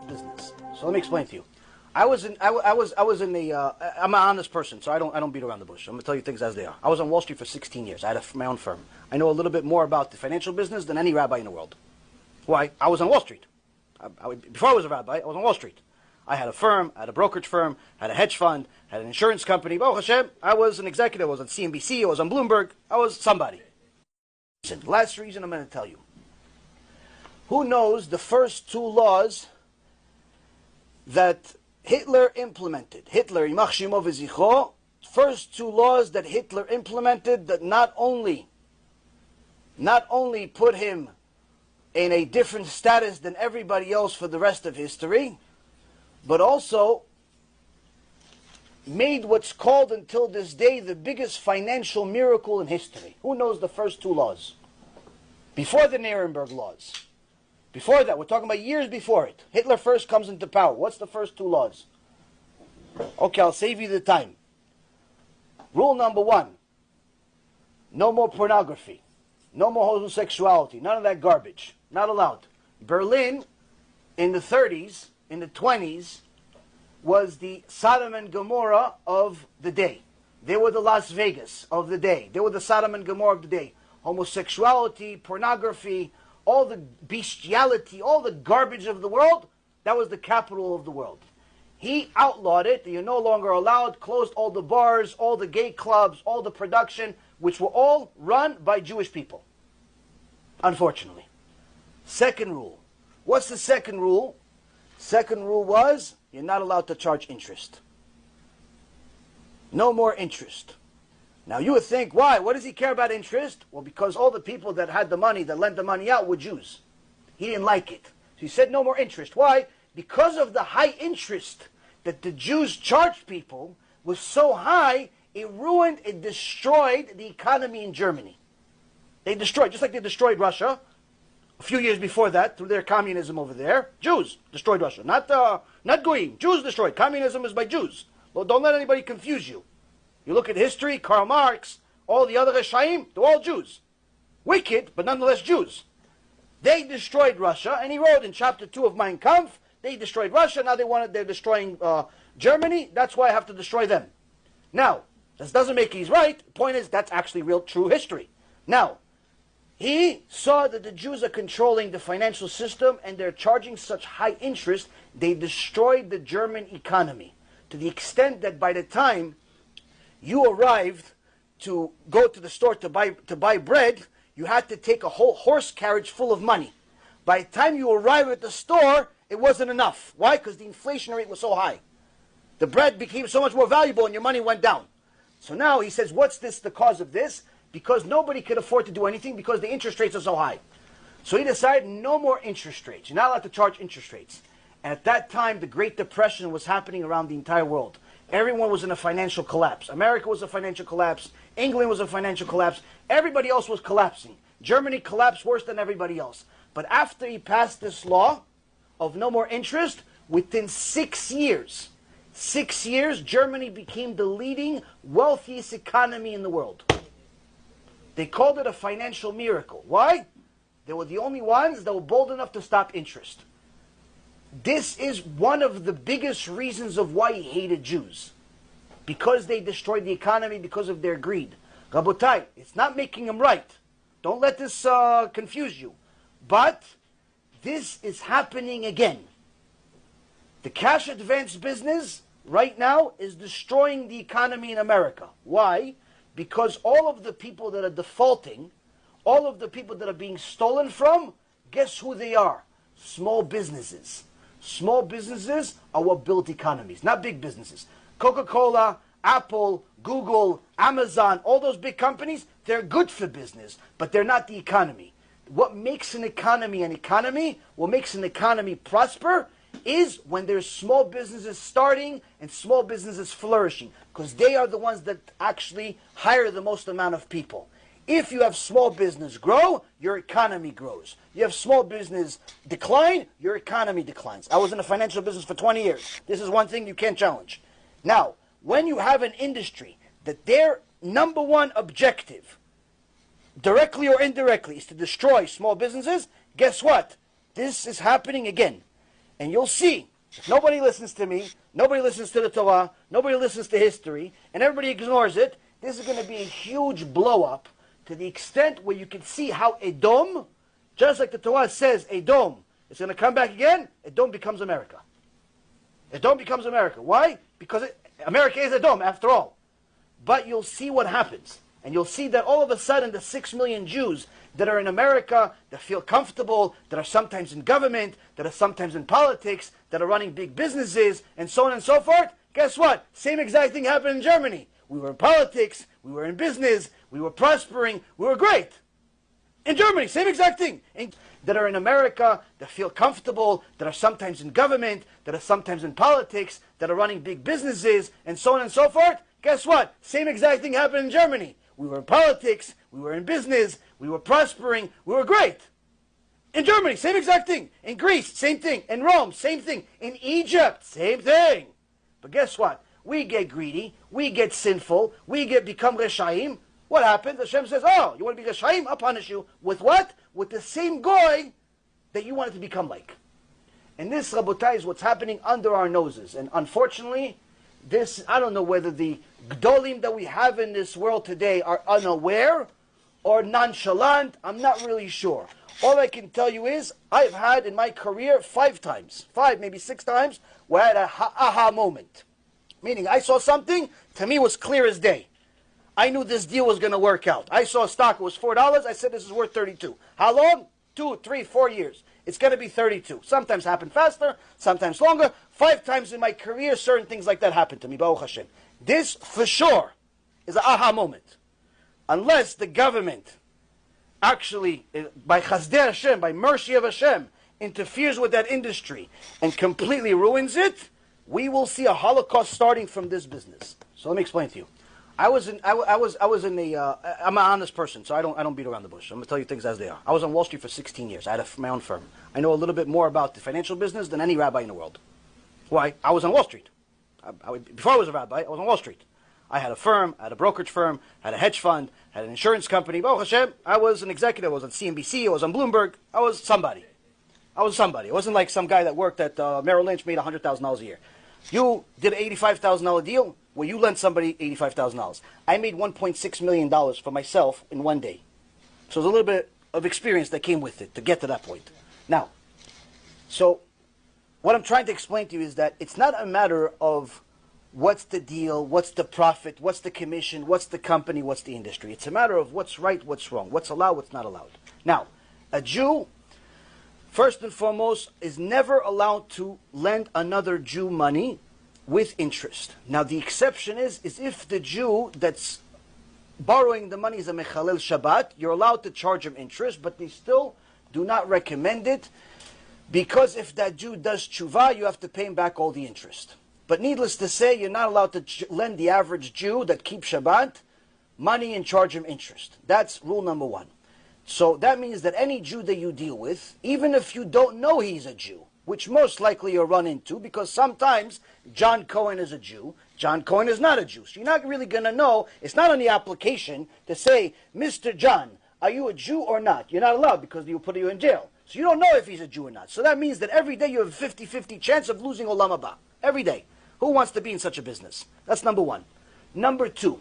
business. So let me explain to you. I'm an honest person, so I don't beat around the bush. I'm going to tell you things as they are. I was on Wall Street for 16 years. I had my own firm. I know a little bit more about the financial business than any rabbi in the world. Why? I was on Wall Street. Before I was a rabbi, I was on Wall Street. I had a firm, I had a brokerage firm, had a hedge fund, had an insurance company. Baruch Hashem, I was an executive. I was on CNBC, I was on Bloomberg. I was somebody. Last reason I'm going to tell you. Who knows the first two laws that Hitler implemented? Hitler, Yimach Shemo V'Zichro, first two laws that Hitler implemented that not only put him in a different status than everybody else for the rest of history, but also made what's called until this day the biggest financial miracle in history. Who knows the first two laws? Before the Nuremberg laws. Before that, we're talking about years before it. Hitler first comes into power. What's the first two laws? Okay, I'll save you the time. Rule number one. No more pornography. No more homosexuality. None of that garbage. Not allowed. Berlin, in the 30s, in the 20s, was the Sodom and Gomorrah of the day. They were the Las Vegas of the day. They were the Sodom and Gomorrah of the day. Homosexuality, pornography, all the bestiality, all the garbage of the world, that was the capital of the world. He outlawed it. You're no longer allowed, closed all the bars, all the gay clubs, all the production, which were all run by Jewish people. Unfortunately. Second rule. What's the second rule? Second rule was, you're not allowed to charge interest. No more interest. Now you would think, why? What does he care about interest? Well, because all the people that had the money, that lent the money out, were Jews. He didn't like it. So he said no more interest. Why? Because of the high interest that the Jews charged people was so high, it ruined, it destroyed the economy in Germany. They destroyed, just like they destroyed Russia a few years before that, through their communism over there. Jews destroyed Russia. Not Goyim. Jews destroyed. Communism is by Jews. Well, don't let anybody confuse you. You look at history, Karl Marx, all the other Reshaim, they're all Jews. Wicked, but nonetheless Jews. They destroyed Russia, and he wrote in chapter 2 of Mein Kampf, they destroyed Russia, now they're destroying Germany, that's why I have to destroy them. Now, this doesn't make he's right, the point is that's actually real true history. Now, he saw that the Jews are controlling the financial system and they're charging such high interest, they destroyed the German economy. To the extent that by the time you arrived to go to the store to buy bread, you had to take a whole horse carriage full of money. By the time you arrived at the store, it wasn't enough. Why? Because the inflation rate was so high. The bread became so much more valuable and your money went down. So now he says, what's this, the cause of this? Because nobody could afford to do anything because the interest rates are so high. So he decided no more interest rates. You're not allowed to charge interest rates. And at that time, the Great Depression was happening around the entire world. Everyone was in a financial collapse. America was a financial collapse. England was a financial collapse. Everybody else was collapsing. Germany collapsed worse than everybody else. But after he passed this law of no more interest, within 6 years, Germany became the leading, wealthiest economy in the world. They called it a financial miracle. Why? They were the only ones that were bold enough to stop interest. This is one of the biggest reasons of why he hated Jews. Because they destroyed the economy because of their greed. Rabotai, it's not making them right. Don't let this confuse you. But this is happening again. The cash advance business right now is destroying the economy in America. Why? Because all of the people that are defaulting, all of the people that are being stolen from, guess who they are? Small businesses. Small businesses are what build economies, not big businesses. Coca-Cola, Apple, Google, Amazon, all those big companies, they're good for business, but they're not the economy. What makes an economy, what makes an economy prosper, is when there's small businesses starting and small businesses flourishing, because they are the ones that actually hire the most amount of people. If you have small business grow, your economy grows. You have small business decline, your economy declines. I was in the financial business for 20 years. This is one thing you can't challenge. Now, when you have an industry that their number one objective, directly or indirectly, is to destroy small businesses, guess what? This is happening again. And you'll see, if nobody listens to me, nobody listens to the Torah, nobody listens to history, and everybody ignores it, this is going to be a huge blow-up to the extent where you can see how Edom, just like the Torah says, Edom, it's going to come back again, Edom becomes America. Edom becomes America. Why? Because America is Edom, after all. But you'll see what happens. And you'll see that all of a sudden the 6 million Jews that are in America, that feel comfortable, that are sometimes in government, that are sometimes in politics, that are running big businesses, and so on and so forth, guess what? Same exact thing happened in Germany. We were in politics, we were in business, we were prospering, we were great. In Germany, same exact thing. That are in America, that feel comfortable, that are sometimes in government, that are sometimes in politics, that are running big businesses, and so on and so forth, guess what? Same exact thing happened in Germany. We were in politics, we were in business, we were prospering, we were great. In Germany, same exact thing. In Greece, same thing. In Rome, same thing. In Egypt, same thing. But guess what? We get greedy, we get sinful, we become Reshaim. What happens? Hashem says, oh, you want to be Reshaim? I'll punish you. With what? With the same goy that you wanted to become like. And this, Rabotai, is what's happening under our noses. And unfortunately, this, I don't know whether the Gdolim that we have in this world today are unaware or nonchalant. I'm not really sure. All I can tell you is, I've had in my career 5 times, 5, maybe 6 times, where I had a aha moment. Meaning, I saw something, to me was clear as day. I knew this deal was going to work out. I saw a stock, it was $4, I said this is worth 32. How long? 2, 3, 4 years. It's going to be 32. Sometimes happen faster, sometimes longer. 5 times in my career, certain things like that happened to me, Baruch Hashem. This, for sure, is an aha moment. Unless the government actually, by Chazdei Hashem, by mercy of Hashem, interferes with that industry and completely ruins it, we will see a Holocaust starting from this business. So let me explain to you. I'm an honest person, so I don't beat around the bush. I'm going to tell you things as they are. I was on Wall Street for 16 years. I had my own firm. I know a little bit more about the financial business than any rabbi in the world. Why? I was on Wall Street. Before I was a rabbi, I was on Wall Street. I had a firm, I had a brokerage firm, I had a hedge fund, I had an insurance company. Baruch Hashem, I was an executive. I was on CNBC, I was on Bloomberg. I was somebody. It wasn't like some guy that worked at Merrill Lynch, made $100,000 a year. You did an $85,000 deal where you lent somebody $85,000. I made $1.6 million for myself in one day. So there's a little bit of experience that came with it to get to that point. Now, so what I'm trying to explain to you is that it's not a matter of what's the deal, what's the profit, what's the commission, what's the company, what's the industry. It's a matter of what's right, what's wrong, what's allowed, what's not allowed. Now, a Jew, first and foremost, is never allowed to lend another Jew money with interest. Now, the exception is if the Jew that's borrowing the money is a Mechalel Shabbat, you're allowed to charge him interest, but they still do not recommend it, because if that Jew does tshuva, you have to pay him back all the interest. But needless to say, you're not allowed to lend the average Jew that keeps Shabbat money and charge him interest. That's rule number 1. So that means that any Jew that you deal with, even if you don't know he's a Jew, which most likely you'll run into, because sometimes John Cohen is a Jew, John Cohen is not a Jew. So you're not really going to know. It's not on the application to say, Mr. John, are you a Jew or not? You're not allowed, because he'll put you in jail. So you don't know if he's a Jew or not. So that means that every day you have a 50-50 chance of losing Olam Haba. Every day. Who wants to be in such a business? That's number 1. Number 2,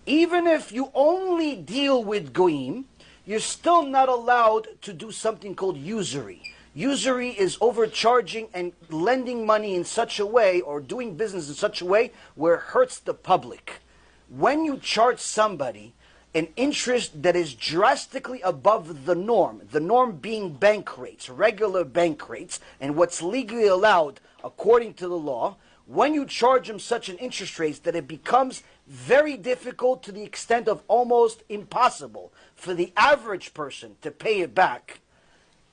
even if you only deal with Goyim, you're still not allowed to do something called usury. Usury is overcharging and lending money in such a way, or doing business in such a way where it hurts the public. When you charge somebody an interest that is drastically above the norm being bank rates, regular bank rates, and what's legally allowed according to the law, when you charge them such an interest rate that it becomes very difficult, to the extent of almost impossible for the average person to pay it back,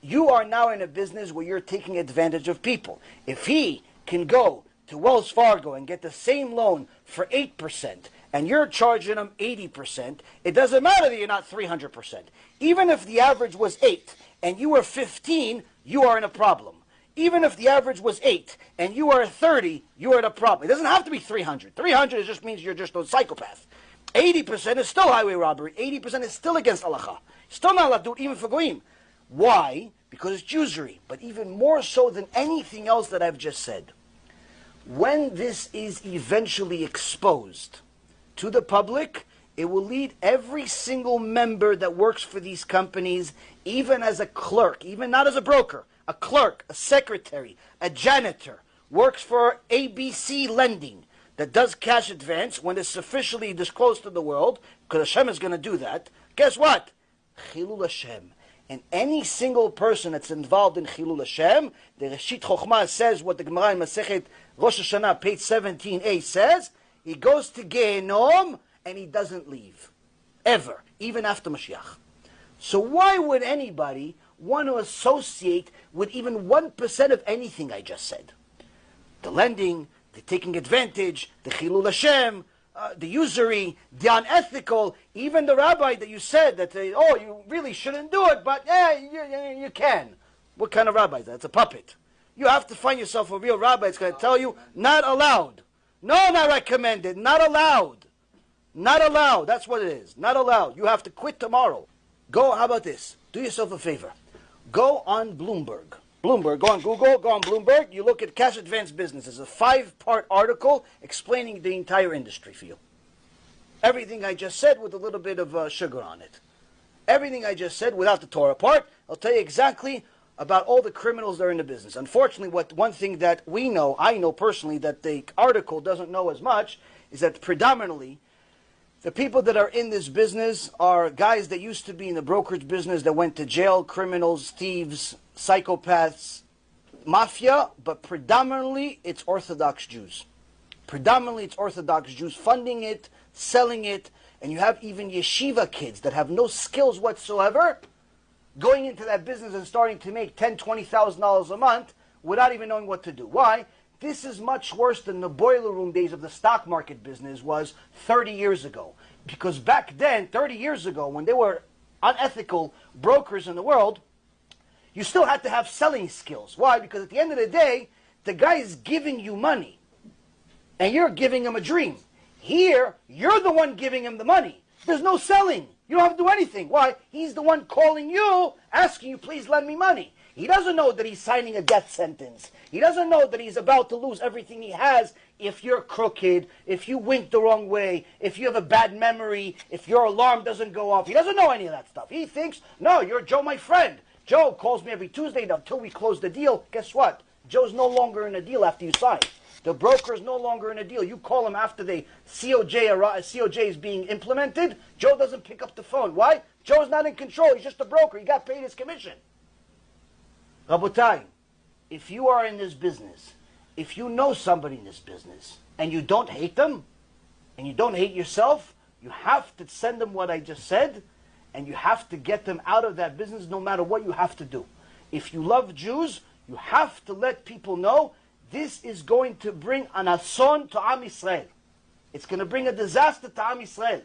you are now in a business where you're taking advantage of people. If he can go to Wells Fargo and get the same loan for 8%, and you're charging him 80%, it doesn't matter that you're not 300%. Even if the average was 8 and you were 15, you are in a problem. Even if the average was 8 and you are 30, you are in a problem. It doesn't have to be 300. 300 just means you're just a psychopath. 80% is still highway robbery. 80% is still against halacha. Still not allowed to do it even for goyim. Why? because it's usury, but even more so than anything else that I've just said. When this is eventually exposed to the public, it will lead every single member that works for these companies, even as a clerk, even not as a broker, a clerk, a secretary, a janitor, works for ABC Lending, that does cash advance, when it's officially disclosed to the world, because Hashem is going to do that, guess what? Chilul Hashem. And any single person that's involved in Chilul Hashem, the Reshit Chochmah says what the Gemara in Masechet Rosh Hashanah, page 17a says, he goes to Gehenom and he doesn't leave. Ever. Even after Mashiach. So why would anybody want to associate with even 1% of anything I just said? The lending, the taking advantage, the Chilul Hashem, the usury, the unethical, even the rabbi that you said that, you really shouldn't do it, but you can. What kind of rabbi is that? It's a puppet. You have to find yourself a real rabbi that's going to tell you, not allowed. No, not recommended. Not allowed. Not allowed. That's what it is. Not allowed. You have to quit tomorrow. Go, how about this? Do yourself a favor. Go on Bloomberg. Bloomberg, go on Google, go on Bloomberg, you look at cash advance business. It's a 5-part article explaining the entire industry for you. Everything I just said with a little bit of sugar on it. Everything I just said without the Torah part, I'll tell you exactly about all the criminals that are in the business. Unfortunately, one thing that we know, I know personally, that the article doesn't know as much, is that predominantly the people that are in this business are guys that used to be in the brokerage business that went to jail, criminals, thieves, psychopaths, mafia, but predominantly it's Orthodox Jews. Predominantly it's Orthodox Jews funding it, selling it, and you have even yeshiva kids that have no skills whatsoever going into that business and starting to make $10,000, $20,000 a month without even knowing what to do. Why? This is much worse than the boiler room days of the stock market business was 30 years ago. Because back then, 30 years ago, when there were unethical brokers in the world, you still had to have selling skills. Why? Because at the end of the day, the guy is giving you money, and you're giving him a dream. Here, you're the one giving him the money. There's no selling. You don't have to do anything. Why? He's the one calling you, asking you, please lend me money. He doesn't know that he's signing a death sentence. He doesn't know that he's about to lose everything he has if you're crooked, if you wink the wrong way, if you have a bad memory, if your alarm doesn't go off. He doesn't know any of that stuff. He thinks, no, you're Joe, my friend. Joe calls me every Tuesday until we close the deal. Guess what? Joe's no longer in a deal after you sign. The broker is no longer in a deal. You call him after the COJ is being implemented. Joe doesn't pick up the phone. Why? Joe's not in control. He's just a broker. He got paid his commission. Rabotai, if you are in this business, if you know somebody in this business, and you don't hate them, and you don't hate yourself, you have to send them what I just said, and you have to get them out of that business no matter what you have to do. If you love Jews, you have to let people know this is going to bring an ason to Am Yisrael. It's going to bring a disaster to Am Yisrael.